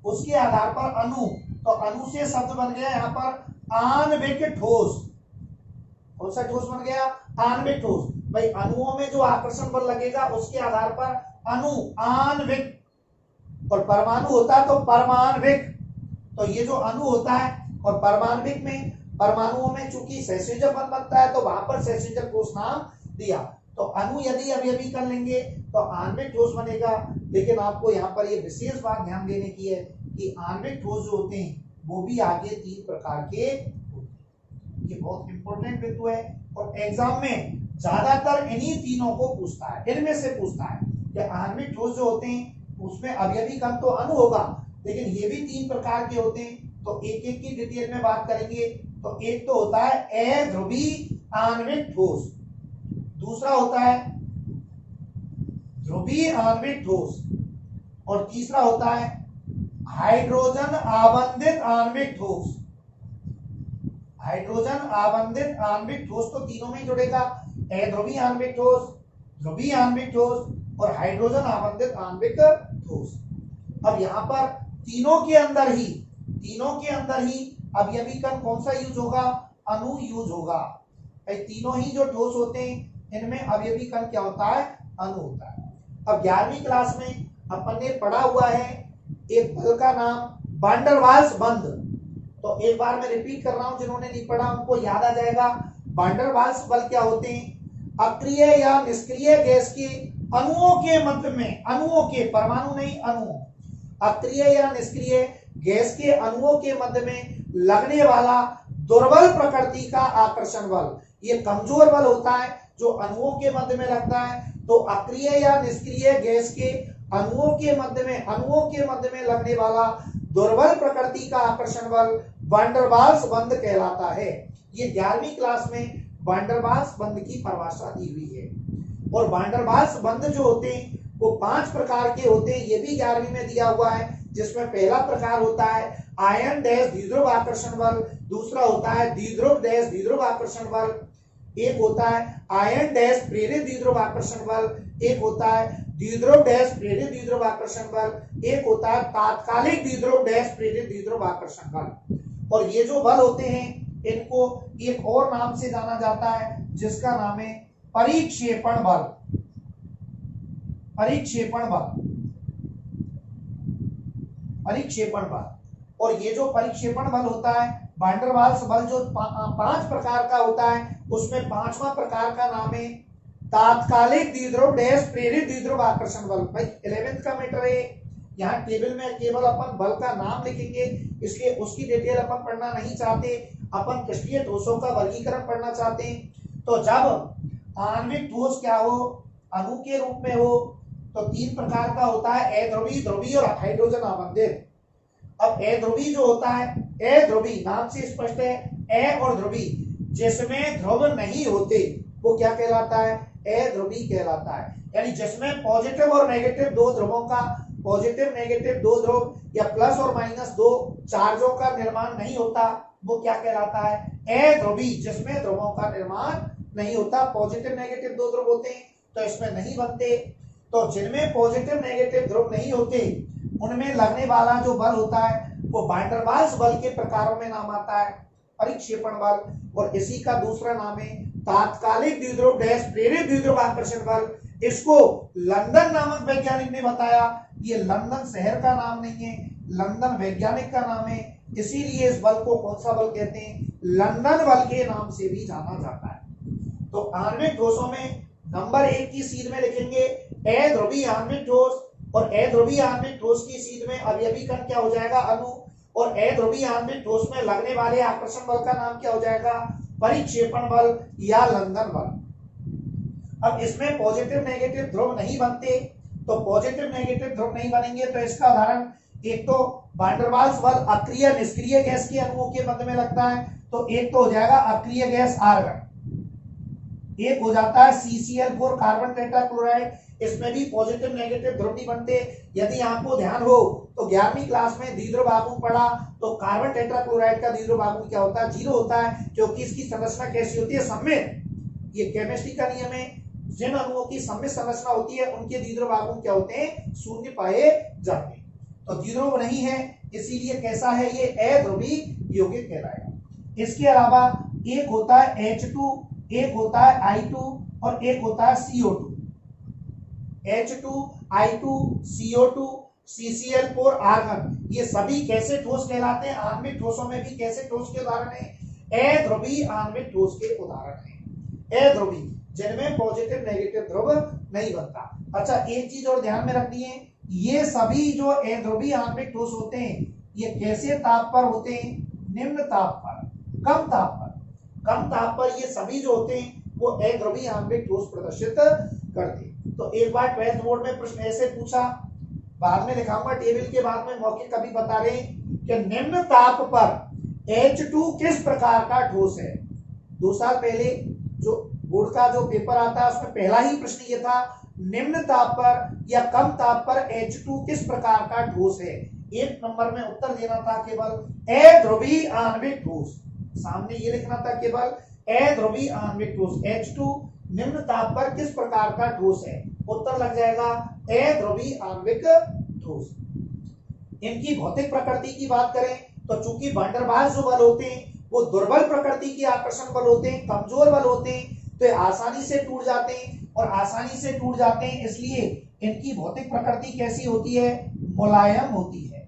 उसके आधार पर अणु, तो अणु से शब्द बन गया यहाँ पर आणविक ठोस। कौन सा ठोस बन गया? आणविक ठोस। भाई अणुओं में जो आकर्षण बल लगेगा उसके आधार पर अणु आणविक, और परमाणु होता है तो परमाणविक। तो ये जो अणु होता है और परमाणविक में, परमाणुओं में चूंकि सहसंयोजक बल बनता है तो वहां पर सहसंयोजक ठोस नाम दिया। तो अणु यदि अवयवी कर लेंगे तो आणविक ठोस बनेगा। लेकिन आपको यहाँ पर ये विशेष बात ध्यान देने की है कि आणविक ठोस जो होते हैं वो भी आगे तीन प्रकार के होते हैं। ये बहुत इंपॉर्टेंट बिंदु है और एग्जाम में ज्यादातर इन्हीं तीनों को पूछता है, इनमें से पूछता है कि आणविक ठोस जो होते हैं उसमें अवयवी कण तो अणु होगा, लेकिन ये भी तीन प्रकार के होते हैं। तो एक एक की डिटेल में बात करेंगे। तो एक तो होता है अध्रुवीय आणविक ठोस, दूसरा होता है ध्रुवीय आणविक ठोस, और तीसरा होता है हाइड्रोजन आबंधित आणविक ठोस। हाइड्रोजन आबंधित आणविक ठोस तो तीनों में ही जुड़ेगा, अध्रुवीय आणविक ठोस, ध्रुवीय आणविक ठोस और हाइड्रोजन आबंधित आणविक ठोस। अब यहाँ पर तीनों के अंदर ही अवयवी कण कौन सा यूज होगा? अणु यूज होगा। तीनों ही जो ठोस होते हैं इनमें अवयवी कण क्या होता है? अणु होता है। अब 11वीं क्लास में अपन ने पढ़ा हुआ है एक बल का नाम वैन डर वाल्स बंध। तो एक बार मैं रिपीट कर रहा हूं, जिन्होंने नहीं पढ़ा उनको याद आ जाएगा। वैन डर वाल्स बल क्या होते हैं? अक्रिय या निष्क्रिय गैस के अणुओं के मध्य में, अणुओं के, परमाणु नहीं, अणु, अक्रिय या निष्क्रिय गैस के अणुओं के मध्य में लगने वाला दुर्बल प्रकृति का आकर्षण बल। ये कमजोर बल होता है जो अणुओं के मध्य में लगता है। तो अक्रिय या निष्क्रिय गैस के अणुओं के मध्य में लगने वाला दुर्बल प्रकृति का आकर्षण बल वैन डर वाल्स बंध कहलाता है। ये 11वीं क्लास में वैन डर वाल्स बंध की परिभाषा दी हुई है। और वैन डर वाल्स बंध जो होते हैं वो 5 प्रकार के होते हैं, ये भी 11वीं में दिया हुआ है। जिसमें पहला प्रकार होता है आयन डैश द्विध्रुव आकर्षण बल, दूसरा होता है द्विध्रुव डैश द्विध्रुव आकर्षण बल, एक होता है आयन डैश प्रेरित द्विध्रुव आकर्षण बल, एक होता है द्विध्रुव डैश प्रेरित द्विध्रुव आकर्षण बल, एक होता है तात्कालिक द्विध्रुव डैश प्रेरित द्विध्रुव आकर्षण बल। और ये जो बल होते हैं इनको एक और नाम से जाना जाता है जिसका नाम है परिक्षेपण बल। परिक्षेपण बल, परिक्षेपण बल। और ये जो परिक्षेपण बल होता है, वैन डर वाल्स बल जो 5 प्रकार का होता है उसमें 5वां प्रकार का नाम है तात्कालिक द्विध्रुव डैश प्रेरित द्विध्रुव आकर्षण बल। भाई 11th का मैटर है, यहाँ टेबल में केवल अपन बल का नाम लिखेंगे, इसलिए उसकी डिटेल अपन पढ़ना नहीं चाहते, अपन क्रिस्टलीय ठोसों का वर्गीकरण पढ़ना चाहते हैं। तो जब आणविक ठोस क्या हो, अणु के रूप में हो, तो 3 प्रकार का होता है अध्रुवीय, ध्रुवीय और हाइड्रोजन आबंधित। अब अध्रुवीय जो होता है, अध्रुवीय नाम से स्पष्ट है, अ और ध्रुवीय, जिसमें ध्रुव नहीं होते, वो क्या कहलाता है? अध्रुवी कहलाता है। यानी जिसमें पॉजिटिव और नेगेटिव दो ध्रुवों का, पॉजिटिव नेगेटिव दो ध्रुव या प्लस और माइनस दो चार्जों का निर्माण नहीं होता, वो क्या कहलाता है? अध्रुवी। जिसमें ध्रुवों का निर्माण नहीं होता, पॉजिटिव नेगेटिव दो ध्रुव होते हैं तो इसमें नहीं बनते। तो जिनमें पॉजिटिव नेगेटिव ध्रुव नहीं होते उनमें लगने वाला जो बल होता है वो वैन डर वाल्स बल के प्रकारों में नाम आता है, परिक्षेपण बल। और इसी का दूसरा नाम है तात्कालिक द्विध्रुव डैश प्रेरित द्विध्रुव आकर्षण बल। इसको लंदन नामक वैज्ञानिक ने बताया। ये लंदन शहर का नाम नहीं है, लंदन वैज्ञानिक का नाम है, इसीलिए इस बल को कौन सा बल कहते हैं? लंदन बल के नाम से भी जाना जाता है। तो आणविक ठोसों में नंबर 1 की सीध में लिखेंगे अध्रुवी आणविक ठोस, और अध्रुवी आणविक ठोस की सीध में अवयवी कण क्या हो जाएगा? अणु। और अध्रुवी आणविक ठोस में लगने वाले आकर्षण बल का नाम क्या हो जाएगा? परिक्षेपण बल या लंदन बल। अब इसमें पॉजिटिव नेगेटिव ध्रुव नहीं बनते, तो पॉजिटिव नेगेटिव ध्रुव नहीं बनेंगे तो इसका उदाहरण, एक तो वैन डर वाल्स बल अक्रिय निष्क्रिय गैस के अणुओं के मध्य में लगता है, तो एक तो हो जाएगा अक्रिय गैस आर्गन, एक हो जाता है CCl4 कार्बन टेट्राक्लोराइड। इसमें भी पॉजिटिव नेगेटिव ध्रुव नहीं बनते। यदि आपको ध्यान हो तो 11वीं क्लास में द्विध्रुव आघूर्ण पढ़ा, तो कार्बन टेट्राक्लोराइड का द्विध्रुव आघूर्ण क्या होता है? 0 होता है, क्योंकि इसकी संरचना कैसी होती है? सममित। ये केमिस्ट्री का नियम है, जिन अणुओं की सममित संरचना होती है उनके द्विध्रुव आघूर्ण क्या होते हैं? 0 पाए जाते हैं। तो द्विध्रुव नहीं है, इसीलिए कैसा है? ये अध्रुवी यौगिक कहलाएगा। इसके अलावा एक होता है H2, एक होता है I2 और एक होता है CO2। H2, I2, CO2, CCl4 argon, ये सभी कैसे ठोस कहलाते हैं? आणविक ठोसों में भी कैसे ठोस के उदाहरण है? अध्रुवी आणविक ठोस के उदाहरण है। अध्रुवी जिनमें पॉजिटिव नेगेटिव ध्रुव नहीं बनता। अच्छा, एक चीज और ध्यान में रखनी है, ये सभी जो अध्रुवी आणविक ठोस होते हैं ये कैसे ताप पर होते हैं? निम्न ताप पर, कम ताप पर। कम ताप पर ये सभी जो होते हैं वो अध्रुवी आणविक ठोस प्रदर्शित करते हैं। तो एक बार 12th बोर्ड में प्रश्न ऐसे पूछा, बाद में दिखाऊंगा टेबल के बाद में, मौके कभी बता रहे कि निम्न ताप पर H2 किस प्रकार का ठोस है। 2 साल पहले जो बोर्ड का जो पेपर आता है उसमें पहला ही प्रश्न ये था, निम्न ताप पर या कम ताप पर H2 किस प्रकार का ठोस है। 1 नंबर में उत्तर देना था केवल अध्रुवी आणविक ठोस, सामने ये लिखना था केवल अध्रुवी आणविक ठोस। H2 निम्न ताप पर किस प्रकार का ठोस है, उत्तर लग जाएगा अध्रुवी आणविक ठोस। इनकी भौतिक प्रकृति की बात करें तो चूंकि वैन डर वाल्स जो बल होते हैं वो दुर्बल प्रकृति के आकर्षण बल होते हैं, कमजोर बल होते हैं, तो ये आसानी से टूट जाते हैं। और आसानी से टूट जाते हैं इसलिए इनकी भौतिक प्रकृति कैसी होती है? मुलायम होती है।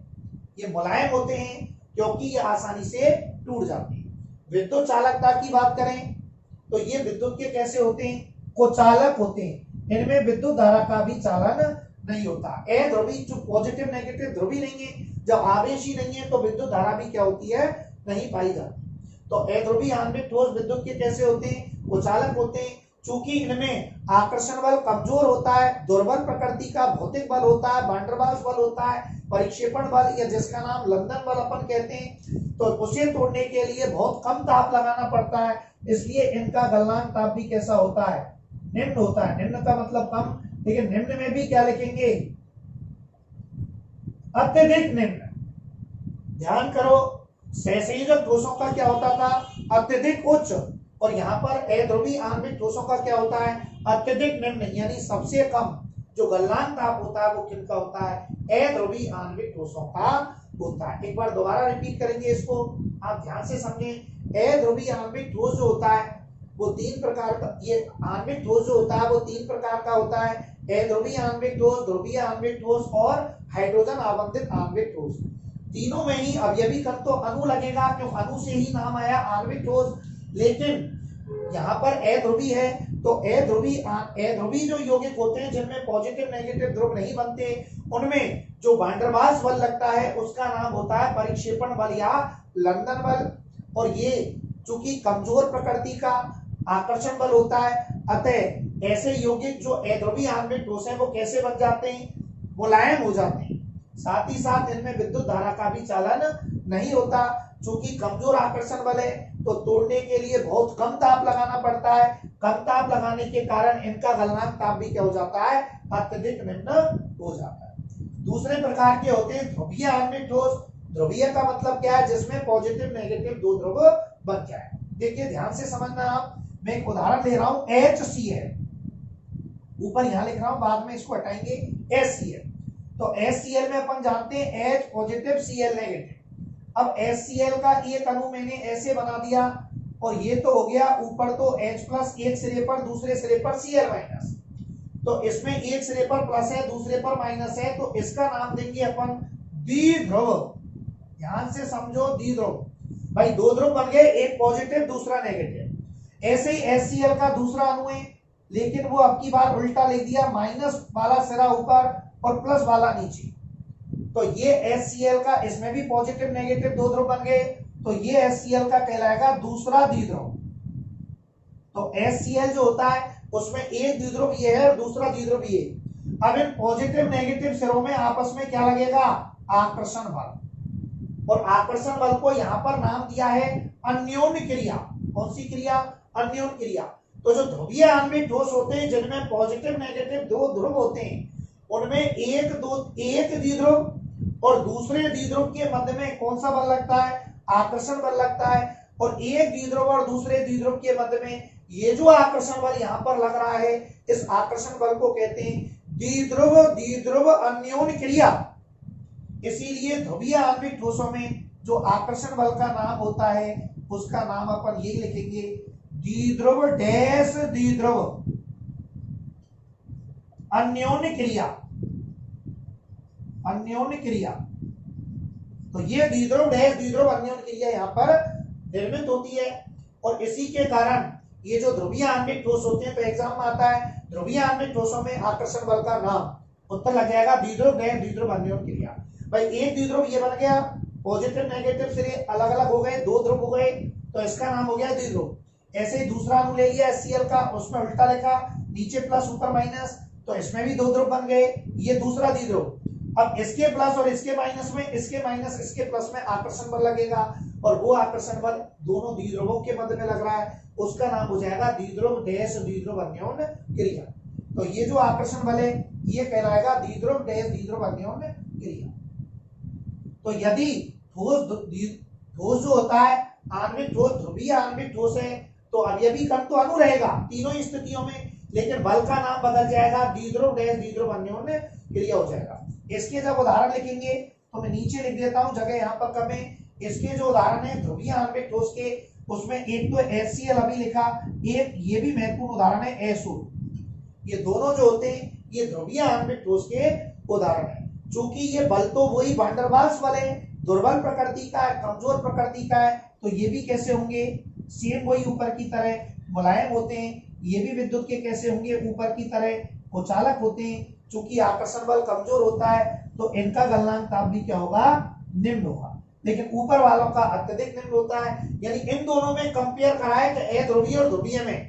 ये मुलायम होते हैं क्योंकि ये आसानी से टूट जाते हैं। विद्युत चालकता की बात करें तो ये विद्युत के कैसे होते हैं? कुचालक होते हैं। इनमें विद्युत धारा का भी चालन नहीं होता। अध्रुवी जो पॉजिटिव नेगेटिव ध्रुवी नहीं है, जब आवेश ही नहीं है तो विद्युत धारा भी क्या होती है? नहीं पाई जाती। तो अध्रुवी आणविक ठोस विद्युत के कैसे होते हैं? कुचालक होते हैं। चूंकि इनमें आकर्षण बल कमजोर होता है, दुर्बल प्रकृति का भौतिक बल होता है, वैन डर वाल्स बल होता है, परिक्षेपण बल या जिसका नाम लंदन बल अपन कहते हैं, तो उसे तोड़ने के लिए बहुत कम ताप लगाना पड़ता है। इसलिए इनका गलनांक ताप भी कैसा होता है? निम्न होता है। निम्न का मतलब कम, लेकिन निम्न में भी क्या लिखेंगे? अत्यधिक निम्न। ध्यान करो, सहसंयोजक ठोसों का क्या होता था? अत्यधिक उच्च, और यहाँ पर अध्रुवी आणविक ठोसों का क्या होता है? अत्यधिक निम्न, यानी सबसे कम जो गलनांक ताप होता है वो किनका होता है? अध्रुवी आणविक ठोसों का होता है। एक बार दोबारा रिपीट करेंगे इसको, आप ध्यान से समझें। अध्रुवी आणविक ठोस जो होता है वो 3 प्रकार का, ये आणविक ठोस जो होता है वो 3 प्रकार का होता है। अध्रुवी आणविक ठोस, ध्रुवीय आणविक ठोस और हाइड्रोजन आवंतित आणविक ठोस। तीनों में ही अवयवी कण तो अणु लगेगा, क्यों? अणु से ही नाम आया आणविक ठोस। लेकिन यहाँ पर अध्रुवी है तो अध्रुवी जो यौगिक होते हैं जिनमें पॉजिटिव नेगेटिव ध्रुव नहीं बनते, उनमें जो वैन डर वाल्स बल लगता है उसका नाम होता है परिक्षेपण बल या लंदन बल। और ये चूंकि कमजोर प्रकृति का आकर्षण बल होता है, अतः ऐसे यौगिक जो अध्रुवी आणविक ठोस हैं वो कैसे बन जाते हैं? मुलायम हो जाते हैं। साथ ही साथ इनमें विद्युत धारा का भी चालन नहीं होता। चूंकि कमजोर आकर्षण बल है तो तोड़ने के लिए बहुत कम ताप लगाना पड़ता है, कम ताप लगाने के कारण इनका गलनांक ताप भी क्या हो जाता है, अत्यधिक निम्न हो जाता है। दूसरे प्रकार के होते हैं ध्रुवीय आणविक ठोस। ध्रुवीय का मतलब क्या है, जिसमें पॉजिटिव नेगेटिव दो ध्रुव बन जाए। देखिए ध्यान से समझना आप, मैं एक उदाहरण ले रहा हूं HCl, ऊपर यहां लिख रहा हूं, बाद में इसको हटाएंगे HCl। तो HCl में अपन जानते हैं H पॉजिटिव Cl नेगेटिव। अब HCl का एक अणु मैंने ऐसे बना दिया और ये तो हो गया ऊपर तो H प्लस एक सिरे पर, दूसरे सिरे पर Cl माइनस। तो इसमें एक सिरे पर प्लस है, दूसरे पर माइनस है, तो इसका नाम देंगे अपन द्विध्रुव। ध्यान से समझो, द्विध्रुव। भाई दो ध्रुव बन गए, एक पॉजिटिव दूसरा नेगेटिव। ऐसे ही HCl का दूसरा अणु है, लेकिन वो अब की बार उल्टा लिख दिया, माइनस वाला सिरा ऊपर और प्लस वाला नीचे। तो ये HCl का, इसमें भी पॉजिटिव नेगेटिव दो ध्रुव बन गए, तो ये HCl का कहलाएगा दूसरा द्विध्रुव। तो HCl जो होता है उसमें एक द्विध्रुव ये है और दूसरा द्विध्रुव ये। अब इन पॉजिटिव नेगेटिव सिरों में आपस में क्या लगेगा, आकर्षण बल। और आकर्षण बल को यहां पर नाम दिया है अन्योन्य क्रिया। कौन सी क्रिया, अन्योन्य क्रिया। तो जो ध्रुवीय आणविक ठोस होते हैं जिनमें पॉजिटिव नेगेटिव दो ध्रुव होते हैं, उनमें एक द्विध्रुव और दूसरे द्विध्रुव के मध्य में कौन सा बल लगता है, आकर्षण बल लगता है। और एक द्विध्रुव और दूसरे द्विध्रुव के मध्य में ये जो आकर्षण बल यहां पर लग रहा है, इस आकर्षण बल को कहते हैं द्विध्रुव द्विध्रुव अन्योन्य क्रिया। इसीलिए ध्रुवीय आणविक ठोसों में जो आकर्षण बल का नाम होता है उसका नाम अपन यही लिखेंगे, द्विध्रुव डैश द्विध्रुव अन्योन्य क्रिया। अन्योन्य क्रिया, तो ये द्विध्रुव डैश द्विध्रुव अन्योन्य क्रिया यहाँ पर निर्मित होती है। और इसी के कारण ये जो ध्रुवीय आणविक ठोस होते हैं, तो एग्जाम में आता है ध्रुवीय आणविक ठोसों में आकर्षण बल का नाम, उत्तर लग जाएगा द्विध्रुव डैश द्विध्रुव अन्योन्य क्रिया। भाई एक द्विध्रुव ये बन गया, पॉजिटिव नेगेटिव सिरे अलग अलग हो गए, दो ध्रुव हो गए, तो इसका नाम हो गया द्विध्रुव। ऐसे ही दूसरा अणु ले लिया HCl का, उसमें उल्टा लिखा, नीचे प्लस ऊपर माइनस, तो इसमें भी दो ध्रुव बन गए, ये दूसरा द्विध्रुव। अब इसके प्लस और इसके माइनस में, इसके माइनस इसके प्लस में आकर्षण बल लगेगा, और वो आकर्षण बल दोनों द्विध्रुवों के मध्य में लग रहा है, उसका नाम हो जाएगा द्विध्रुव डैश द्विध्रुव अन्योन्य क्रिया। तो ये जो आकर्षण बल है ये कहलाएगा द्विध्रुव डैश द्विध्रुव अन्योन्य क्रिया। तो यदि ठोस जो होता है आणविक ठोस, ध्रुवीय आणविक ठोस है, तो अवयवी कण तो अणु रहेगा तीनों ही स्थितियों में, लेकिन बल का नाम बदल जाएगा, द्विध्रुव डैश द्विध्रुव अन्योन्य क्रिया हो जाएगा। इसके जब उदाहरण लिखेंगे तो मैं नीचे लिख देता हूं, जगह यहाँ पर कम है। इसके जो उदाहरण है ध्रुवीय आणविक ठोस के, उसमें एक तो HCl अभी लिखा, एक ये भी महत्वपूर्ण उदाहरण है SO। ये दोनों जो होते हैं ये ध्रुवीय आणविक ठोस के उदाहरण है। चूंकि ये बल तो वही वैन डर वाल्स बल है, दुर्बल प्रकृति का है, कमजोर प्रकृति का है, तो ये भी कैसे होंगे, सेम वही ऊपर की तरह मुलायम होते हैं। ये भी विद्युत के कैसे होंगे, ऊपर की तरह कुचालक होते हैं। चूंकि आकर्षण बल कमजोर होता है तो इनका गलनांक ताप भी क्या होगा, निम्न होगा, लेकिन ऊपर वालों का अत्यधिक निम्न होता है। यानी इन दोनों में कंपेयर कराए कि अध्रुवीय और ध्रुवीय में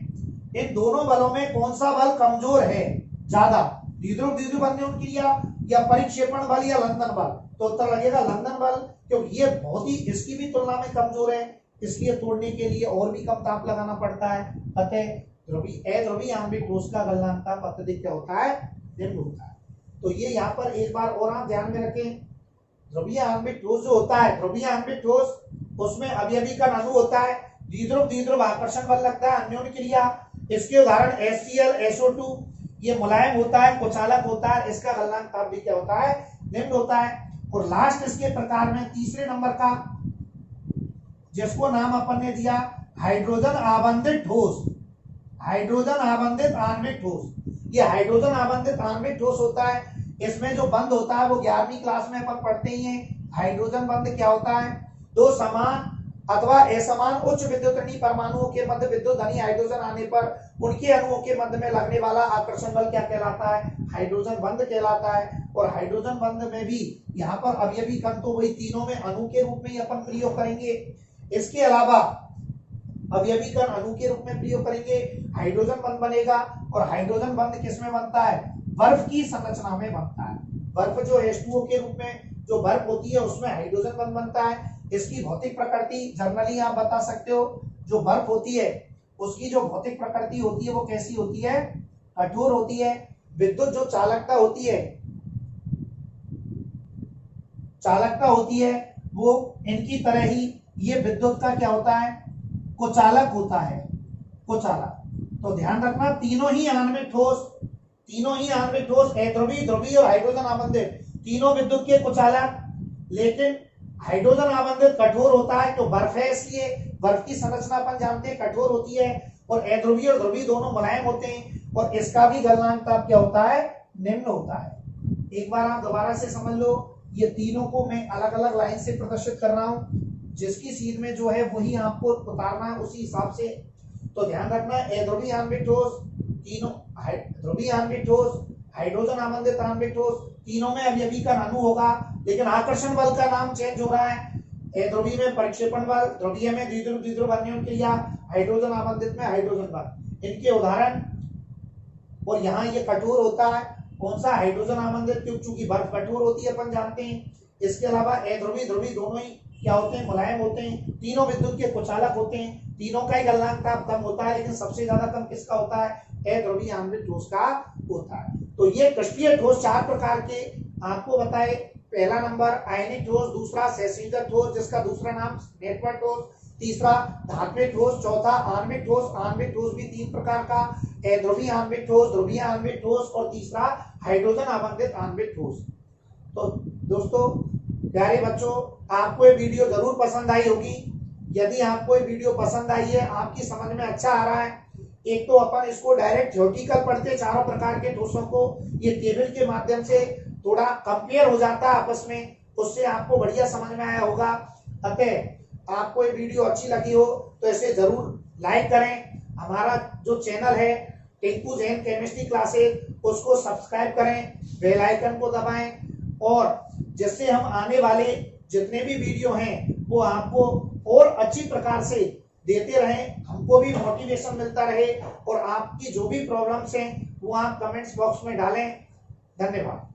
इन दोनों बलों में कौन सा बल कमजोर है ज्यादा, द्विध्रुव द्विध्रुव अन्योन्य क्रिया या परिक्षेपण बल या लंदन बल, तो उत्तर लगेगा लंदन बल, क्योंकि ये बहुत ही इसकी भी तुलना में कमजोर है, इसलिए तोड़ने के लिए और भी कम ताप लगाना पड़ता है। अतः अध्रुवीय आणविक ठोस का गलनांक ताप अत्यधिक क्या होता है, निम्न होता है। तो ये यहाँ पर एक बार और आप ध्यान में रखें, ध्रुवीय आणविक ठोस जो होता है, ध्रुवीय आणविक ठोस उसमें अवयवी का अणु होता है, द्विध्रुव द्विध्रुव आकर्षण बल लगता है, अन्योन्य क्रिया। इसके उदाहरण HCl SO2, ये मुलायम होता है, कुचालक होता है, इसका गलनांक ताप भी क्या होता है, निम्न होता है। और लास्ट इसके प्रकार में तीसरे नंबर का, जिसको नाम अपन ने दिया हाइड्रोजन आबंधित ठोस, हाइड्रोजन आबंधित आणविक ठोस। ये हाइड्रोजन आबंधित आणविक ठोस होता है, इसमें जो बंध होता है वो 11वीं क्लास में अपन पढ़ते ही हैं। हाइड्रोजन बंध क्या होता है, दो समान अथवा असमान उच्च विद्युतनीय परमाणुओं के मध्य विद्युत धनी हाइड्रोजन आने पर उनके अणुओं के मध्य में लगने वाला आकर्षण बल क्या कहलाता है, हाइड्रोजन बंध कहलाता है। और हाइड्रोजन बंध में भी यहाँ पर अवयवी कण तो वही तीनों में अणु के रूप में ही अपन प्रयोग करेंगे। इसके अलावा अवयवी कण अणु के रूप में प्रयोग करेंगे, हाइड्रोजन बंध बनेगा। और हाइड्रोजन बंध किसमें बनता है, बर्फ की संरचना में बनता है। बर्फ जो H2O के रूप में जो बर्फ होती है उसमें हाइड्रोजन बंध बनता है। इसकी भौतिक प्रकृति जर्नली आप बता सकते हो, जो बर्फ होती है उसकी जो भौतिक प्रकृति होती है वो कैसी होती है, कठोर होती है। विद्युत जो चालकता होती है, वो इनकी तरह ही ये विद्युत का क्या होता है, कुचालक होता है, कुचालक। तो ध्यान रखना तीनों ही आणविक ठोस अध्रुवीय, ध्रुवीय और हाइड्रोजन आबंधित तीनों विद्युत के कुचालक। लेकिन हाइड्रोजन आबंधित कठोर होता है, तो बर्फ है इसलिए बर्फ की संरचना अपन जानते हैं कठोर होती है, और अध्रुवीय और ध्रुवीय दोनों मुलायम होते हैं, और इसका भी गलनांक ताप क्या होता है, निम्न होता है। एक बार आप दोबारा से समझ लो, ये तीनों को मैं अलग अलग लाइन से प्रदर्शित कर रहा हूं, जिसकी सीध में जो है वही आपको उतारना है उसी हिसाब से। तो ध्यान रखना अध्रुवीय आणविक ठोस, तीनों ध्रुवीय आणविक ठोस, हाइड्रोजन आबंधित आणविक ठोस, तीनों में अवयवी का अणु होगा, लेकिन आकर्षण बल का नाम चेंज हो रहा है। अध्रुवीय में परिक्षेपण बल, ध्रुवीय में द्विध्रुव द्विध्रुव अन्योन क्रिया, हाइड्रोजन आबंधित में हाइड्रोजन बल, इनके उदाहरण। और यहाँ ये कठोर होता है, कौन सा, हाइड्रोजन आबंधित, क्योंकि बर्फ कठोर होती है अपन जानते हैं। इसके अलावा अध्रुवीय ध्रुवीय दोनों ही क्या होते हैं, मुलायम होते हैं, तीनों विद्युत के कुचालक होते हैं, तीनों का ही गलनांक ताप कम होता है, लेकिन सबसे ज्यादा कम किसका होता है, अध्रुवीय आणविक ठोस का होता है। तो ये क्रिस्टलीय ठोस चार प्रकार के आपको बताए। पहला नंबर आयनिक ठोस, दूसरा सैद्धांतिक ठोस जिसका दूसरा नाम नेटवर्क ठोस, तीसरा धात्विक ठोस, चौथा आणविक ठोस। आणविक ठोस भी तीन प्रकार का, अध्रुवीय आणविक ठोस, ध्रुवीय आणविक ठोस, और तीसरा हाइड्रोजन आबंधित आणविक ठोस। तो दोस्तों, प्यारे बच्चों, आपको ये वीडियो जरूर पसंद आई होगी। यदि आपको ये वीडियो पसंद आई है, आपकी समझ में अच्छा आ रहा है, एक तो अपन इसको डायरेक्ट थ्योरेटिकल पढ़ते चारों प्रकार के ठोसों को, ये टेबल के माध्यम से थोड़ा कंपेयर हो जाता है आपस में, उससे आपको बढ़िया समझ में आया होगा। अतः आपको ये वीडियो अच्छी लगी हो तो इसे जरूर लाइक करें। हमारा जो चैनल है टिंकू जैन केमिस्ट्री क्लासेस, उसको सब्सक्राइब करें, बेल आइकन को दबाएं, और जिससे हम आने वाले जितने भी वीडियो हैं वो आपको और अच्छी प्रकार से देते रहें, हमको भी मोटिवेशन मिलता रहे, और आपकी जो भी प्रॉब्लम्स हैं वो आप कमेंट्स बॉक्स में डालें। धन्यवाद।